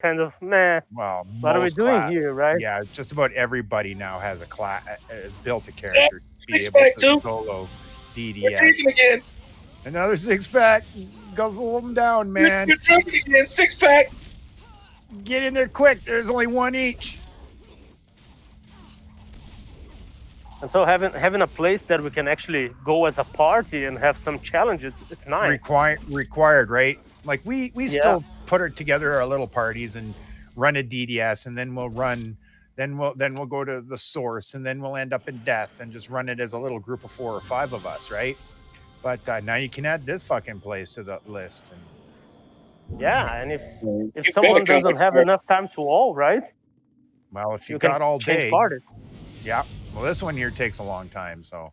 kind of meh. Well, What are we most doing class, here, right? yeah, just about everybody now has a class has built a Yeah, character to be six able pack to too. solo We're DDS. drinking again. Another six pack, guzzle them down, man. We're drinking again. Six pack. Get in there quick. There's only one each. And so having a place that we can actually go as a party and have some challenges, it's nice. Required, right? Like we Yeah. still put it together our little parties and run a DDS, and then we'll go to the source, and then we'll end up in death and just run it as a little group of 4 or 5 of us, right? But now you can add this fucking place to the list, and Yeah, and if You better someone come doesn't with have us. enough time to all, right? well, if you You can got all change day, parties. yeah. Well, this one here takes a long time, so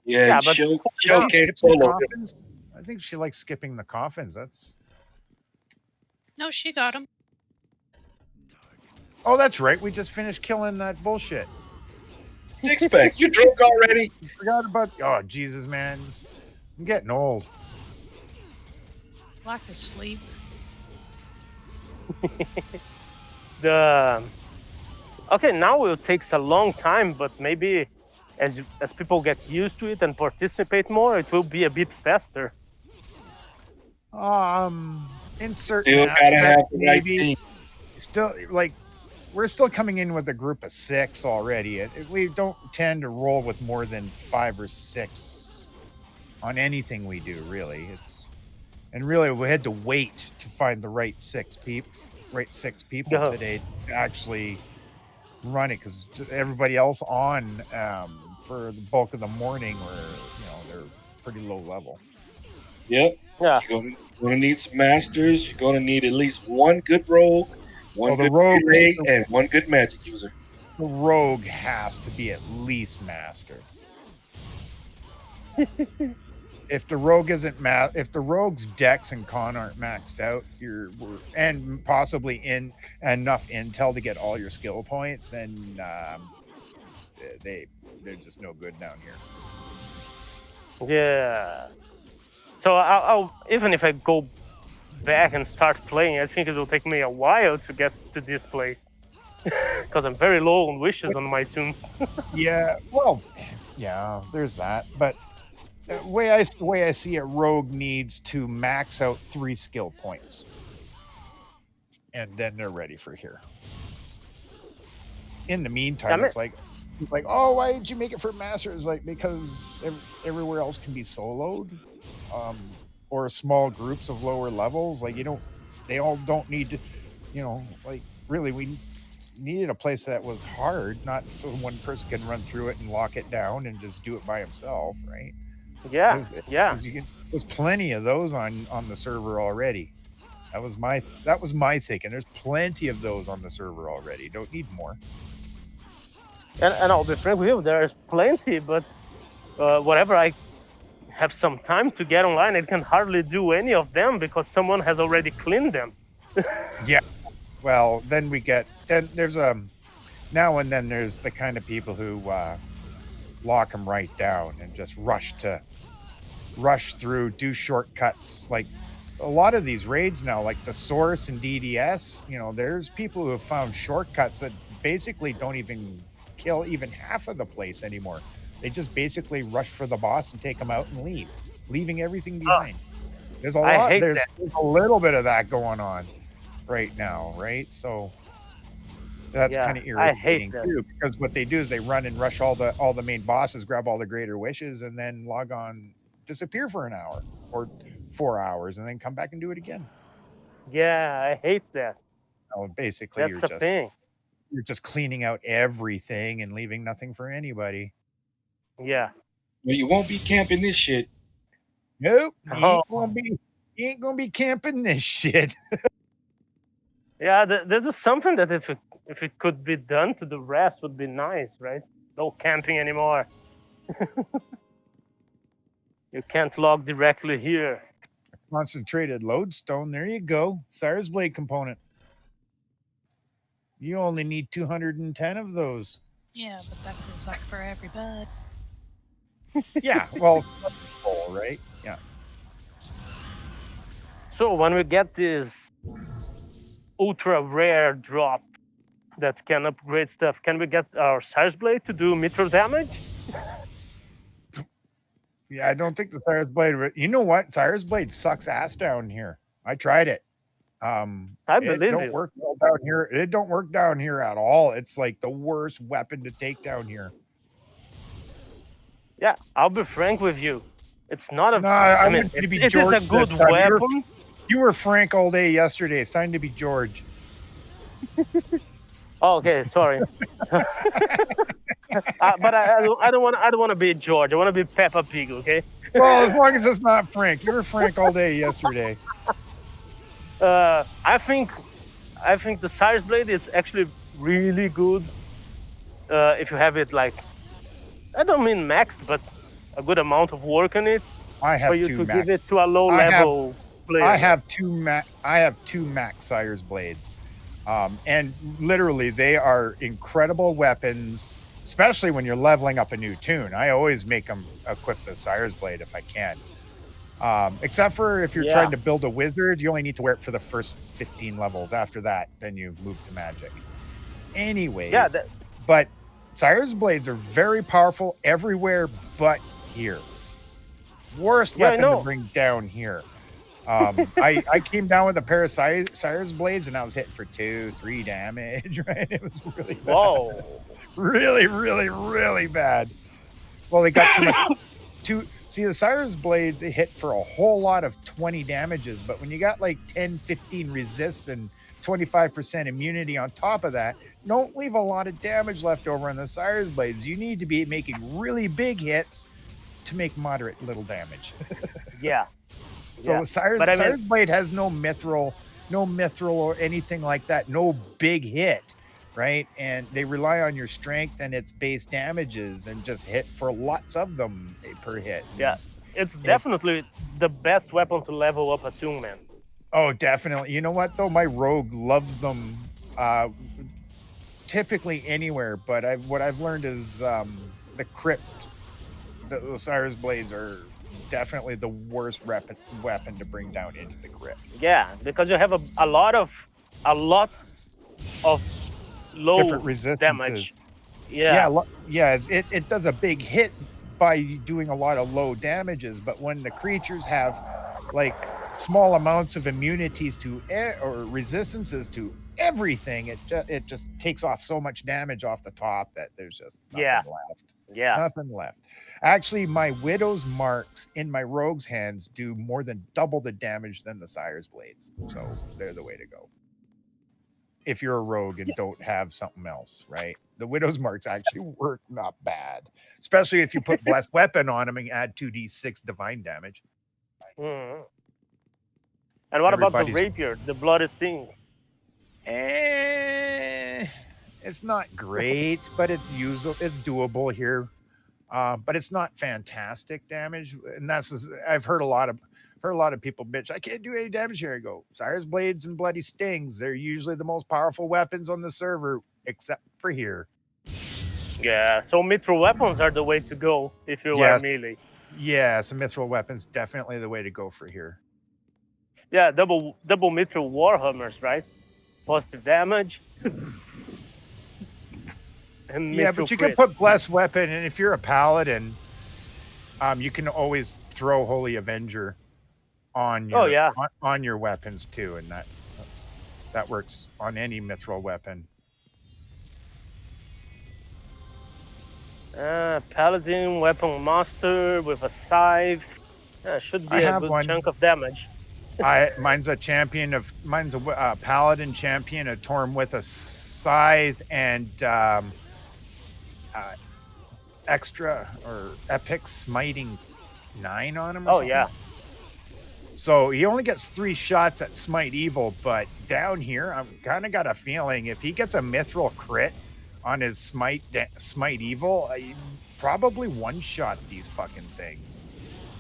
Yeah, Yeah, and but did show now, she can't skip the solo him. coffins? I think she likes skipping the coffins. That's No, she got him. oh, that's right. We just finished killing that bullshit. Six pack. You drunk already? Forgot about. Oh Jesus, man, I'm getting old. Lack of sleep. the okay, now it takes a long time, but maybe as people get used to it and participate more, it will be a bit faster. In certain Still gotta have aspects, the right maybe team. still like we're still coming in with a group of 6 already. We don't tend to roll with more than 5 or 6 on anything we do. Really, and really we had to wait to find the right 6 people Yeah. today to actually run it because everybody else on for the bulk of the morning were they're pretty low level. Yep. Yeah. You're gonna need some masters. You're gonna need at least one good rogue, one Well, good melee, and one good magic user. the rogue has to be at least master. If the rogue isn't if the rogue's dex and con aren't maxed out, and possibly in enough intel to get all your skill points, and they're just no good down here. Yeah. So I'll even if I go back and start playing, I think it will take me a while to get to this place because I'm very low on wishes on my tombs. Yeah, well, yeah, there's that. But the way I see it, rogue needs to max out 3 skill points, and then they're ready for here. In the meantime, it's like, oh, why did you make it for master? It's like because everywhere else can be soloed, or small groups of lower levels. Like they all don't need to, like really we needed a place that was hard, not so one person can run through it and lock it down and just do it by himself, right? Yeah. Yeah. There's plenty of those on the server already. That was my thinking. There's plenty of those on the server already. Don't need more. And I'll be frank with you, there's plenty, but whatever I have some time to get online, I can hardly do any of them because someone has already cleaned them. Yeah. Well, then there's now and then there's the kind of people who lock them right down and just rush through, do shortcuts. Like a lot of these raids now, like the Source and DDS, there's people who have found shortcuts that basically don't even kill even half of the place anymore. They just basically rush for the boss and take them out and leave, leaving everything behind. There's a lot. There's a little bit of that going on right now, right? So that's kind of irritating too, because what they do is they run and rush all the main bosses, grab all the greater wishes, and then log on, disappear for an hour or 4 hours, and then come back and do it again. Yeah, I hate that. Basically, you're just cleaning out everything and leaving nothing for anybody. Yeah. Well, you won't be camping this shit. Nope. You ain't gonna be camping this shit. Yeah, there's something that if it could be done to the rest would be nice, right? No camping anymore. You can't log directly here. Concentrated lodestone. There you go. Cyrus Blade component. You only need 210 of those. Yeah, but that goes up for every bud. Yeah, well, right? Yeah. So when we get this ultra rare drop that can upgrade stuff. Can we get our Cyrus Blade to do mithril damage? Yeah, I don't think the Cyrus Blade. You know what? Cyrus Blade sucks ass down here. I tried it. I It believe don't you. work well down here. It don't work down here at all. It's like the worst weapon to take down here. Yeah, I'll be frank with you. It's not a. No, I I mean, want you to be it is George a good this time. weapon. You were Frank all day yesterday. It's time to be George. Oh, okay, sorry. But I don't want to be George. I want to be Peppa Pig. Okay. Well, as long as it's not Frank. You were Frank all day yesterday. I think the Cyrus Blade is actually really good. If you have it like, I don't mean maxed, but a good amount of work on it I have for you two to max. give it to a low level player. I have two max Cyrus blades, and literally they are incredible weapons, especially when you're leveling up a new tune. I always make them equip the Cyrus blade if I can. Except for if you're Yeah. trying to build a wizard, you only need to wear it for the first 15 levels. After that, then you move to magic. Anyways, Yeah, but Cyrus blades are very powerful everywhere but here. Worst Yeah, I weapon know. to bring down here. I came down with a pair of Cyrus blades and I was hitting for 2-3 damage, right? It was really bad. Whoa. Really, really, really bad. Well, they got too much. See, the Cyrus blades, they hit for a whole lot of 20 damages, but when you got like 10, 15 resists and 25% immunity on top of that, don't leave a lot of damage left over on the Cyrus blades. You need to be making really big hits to make moderate little damage. Yeah. So Yeah. the Cyrus, But I mean- Cyrus blade has no mithril or anything like that, no big hit, right? And they rely on your strength and its base damages and just hit for lots of them per hit. Yeah. It's definitely the best weapon to level up a tune, man. Oh, definitely. You know what though? My rogue loves them typically anywhere, but what I've learned is the Crypt, the Cyrus blades are definitely the worst weapon to bring down into the Crypt. Yeah, because you have a lot of low Different resistances. damage. Yeah. It does a big hit by doing a lot of low damages, but when the creatures have like small amounts of immunities to or resistances to everything, it just takes off so much damage off the top that there's just nothing left. Yeah. Nothing left. Actually, my Widow's marks in my rogue's hands do more than double the damage than the Cyrus blades. So they're the way to go. If you're a rogue and don't have something else, right? The Widow's marks actually work not bad. Especially if you put Blessed Weapon on them and add 2d6 divine damage. Mhm. And what about the rapier, the bloody sting? It's not great, but it's usable. It's doable here. But it's not fantastic damage, and I've heard a lot of people bitch, I can't do any damage here. I go, Cyrus blades and bloody stings, they're usually the most powerful weapons on the server, except for here. Yeah, so mithril weapons are the way to go if you are melee. Yeah, so mithril weapons definitely the way to go for here. Yeah, double mithril warhammers, right? Positive damage. And yeah, but you can put Blessed Weapon, and if you're a paladin, you can always throw Holy Avenger on your on your weapons too, and that works on any mithril weapon. Paladin weapon master with a scythe. Should be a good chunk of damage. Mine's a paladin champion, a Torm with a scythe and extra or epic smiting 9 on him or something. Yeah. So he only gets 3 shots at smite evil, but down here I'm kind of got a feeling if he gets a mithril crit on his smite evil, I probably one shot these fucking things.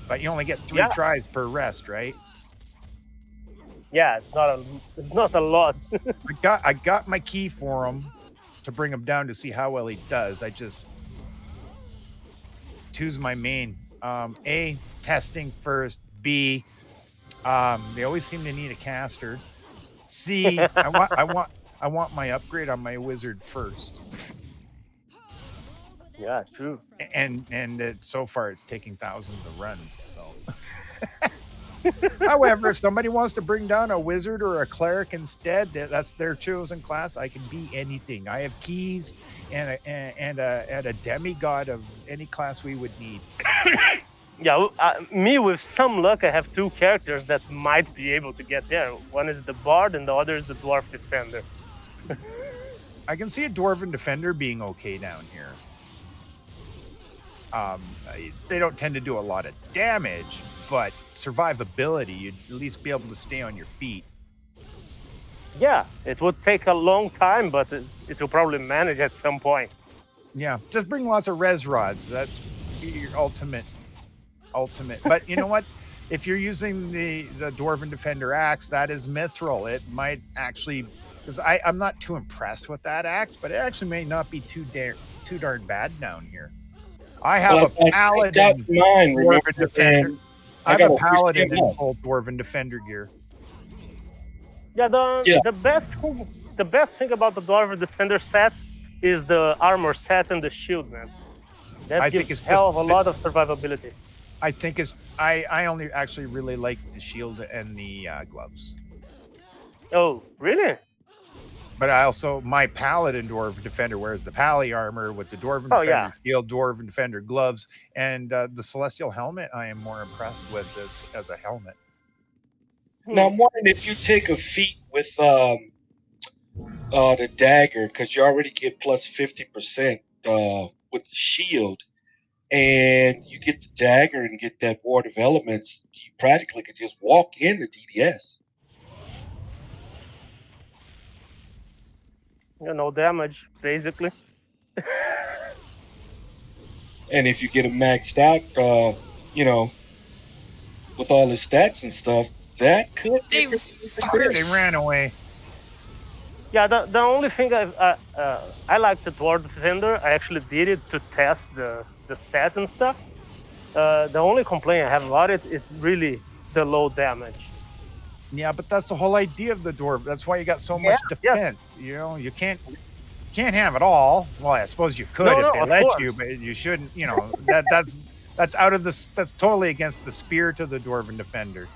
But you only get 3 tries per rest, right? Yeah, it's not a lot. I got my key for him to bring him down to see how well he does. I just 2's my main. A, testing first. B, they always seem to need a caster. See, I want my upgrade on my wizard first, Yeah, true. and so far it's taking thousands of runs. So, however, if somebody wants to bring down a wizard or a cleric instead, that's their chosen class. I can be anything. I have keys and a demigod of any class we would need. Yeah, me with some luck, I have two characters that might be able to get there. One is the bard, and the other is the dwarf defender. I can see a dwarven defender being okay down here. They don't tend to do a lot of damage, but survivability, you'd at least be able to stay on your feet. Yeah, it would take a long time, but it will probably manage at some point. Yeah, just bring lots of res rods. That's your ultimate. But you know what? If you're using the dwarven defender axe, that is mithril. It might actually, because I'm not too impressed with that axe, but it actually may not be too darn bad down here. I have Well, a paladin mine, remember, dwarven defender. and I have got a a paladin 15 in full dwarven defender gear. Yeah, Yeah. the best thing about the dwarf defender set is the armor set and the shield, man. That I gives think it's hell just of a lot of survivability. I think it's I only actually really like the shield and the gloves. Oh, really? But I also my paladin dwarven defender wears the pally armor with the dwarven Oh, defender yeah. shield, dwarven defender gloves, and the celestial helmet. I am more impressed with as a helmet. Now I'm wondering if you take a feat with the dagger, because you already get plus 50% with the shield, and you get the dagger and get that ward of elements, you practically could just walk in the DDS. No damage, basically. And if you get him maxed out, with all his stats and stuff, that could They be They ran away. Yeah, the only thing I like the dwarf defender. I actually did it to test the set and stuff. The only complaint I have about it is really the low damage. Yeah, but that's the whole idea of the dwarf. That's why you got so much Yeah. defense. You know, you can't have it all. Well, I suppose you could No, if no, they of let course. you, but you shouldn't. You know, that's out of this. That's totally against the spirit of the dwarven defender.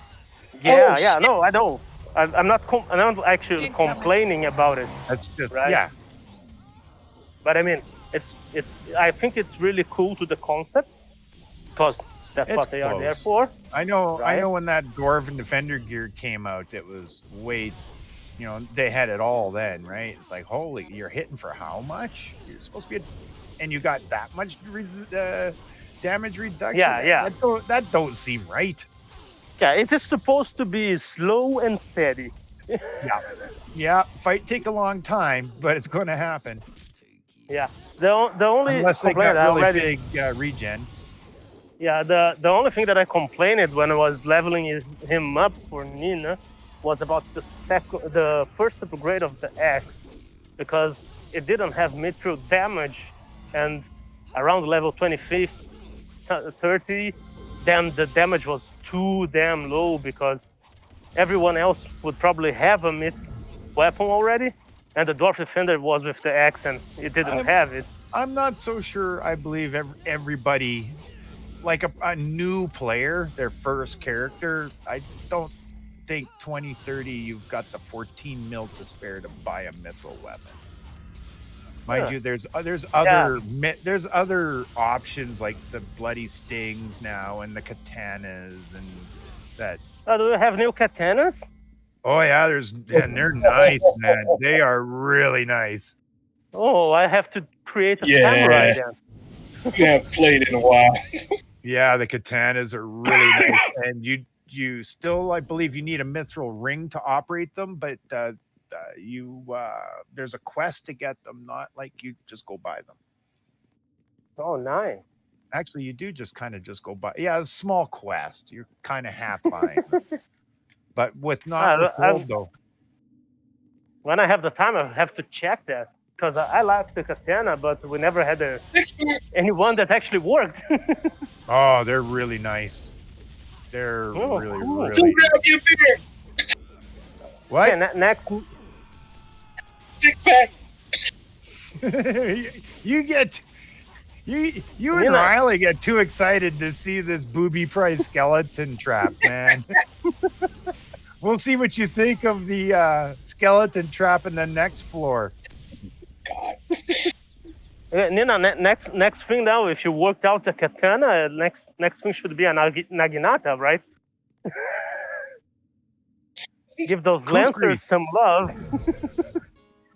Yeah, Oh, yeah, shit. no, I don't. I'm not. I'm not actually Incoming. complaining about it. That's just Right. yeah. But I mean, it's. I think it's really cool to the concept because that's It's what they are there close. for. I know Right. when that dwarven defender gear came out, it was way, you know, they had it all then, right? It's like, holy, you're hitting for how much? You're supposed to be, and you got that much damage reduction. Yeah. That don't seem right. Yeah, it is supposed to be slow and steady. Yeah, fight take a long time, but it's going to happen Yeah. The only unless they complaint got I really already. big regen. Yeah, the only thing that I complained when I was leveling him up for Nina was about the first upgrade of the axe, because it didn't have mithril damage, and around level 25th, 30, then the damage was too damn low because everyone else would probably have a mid weapon already, and the dwarf defender was with the axe and it didn't have it. I'm not so sure. I believe everybody, like a new player, their first character, I don't think 2030 you've got the 14 mil to spare to buy a mithril weapon. Mind you, there's other options like the bloody stings now and the katanas and that. Do you have new katanas? Oh yeah, and they're nice, man. They are really nice. Oh, I have to create a Yeah. samurai then. You haven't played in a while. Yeah, the katanas are really nice, and you still, I believe, you need a mithril ring to operate them, but there's a quest to get them, not like you just go buy them. Oh, nice. Actually, you do just go buy. Yeah, it's a small quest. You're kind of half buying them, but with gold though. When I have the time, I have to check that because I like the katana, but we never had anyone that actually worked. Oh, they're really nice. They're Oh, really, cool. really. Grab your beer. What? Okay, next. Six pack. you get you and Nina. Riley get too excited to see this booby price skeleton trap, man. We'll see what you think of the skeleton trap in the next floor. God. Nina, next thing now, if you worked out a katana, next thing should be a naginata, right? Give those lancers Kukris. some love.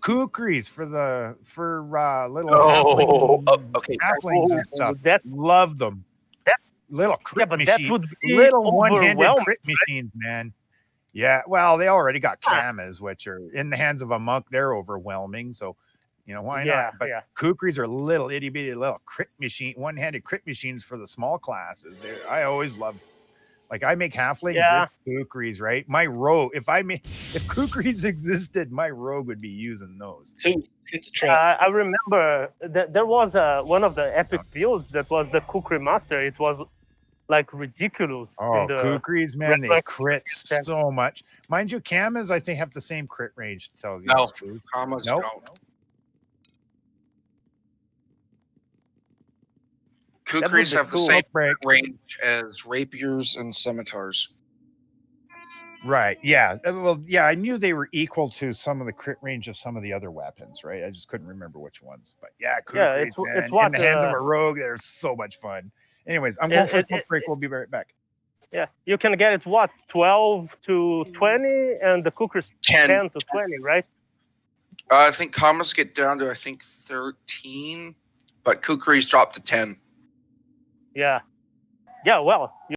Kukris for little Oh, okay. halflings and stuff. That, Love them. That- Little crit yeah, but that machine, would be little one-handed overwhelming. crit machines, man. Yeah, well, they already got kamas, which are in the hands of a monk. They're overwhelming, so why Yeah, not? But yeah. kukris are little itty bitty little crit machine, one-handed crit machines for the small classes. I always love. Like I make halflings, Yeah. it's kukris, right? My rogue, if kukris existed, my rogue would be using those. Two. Hit the trap. I remember that there was one of the epic builds that was the Kukri Master. It was like ridiculous. Oh, kukris, man, they Red crit so much. Mind you, kamas, I think, have the same crit range, to tell you No, the truth. Kamas Nope. don't. Kukris have the same break. range as rapiers and scimitars. Right. Yeah. Well, yeah, I knew they were equal to some of the crit range of some of the other weapons, right? I just couldn't remember which ones. But yeah, kukris, man, it's what, in the hands of a rogue, they're so much fun. Anyways, I'm going for a smoke break. We'll be right back. Yeah, you can get it 12 to 20, and the Kukris 10 to 20, right? I think Kamas get down to 13, but Kukris drop to 10. Yeah. Yeah, well,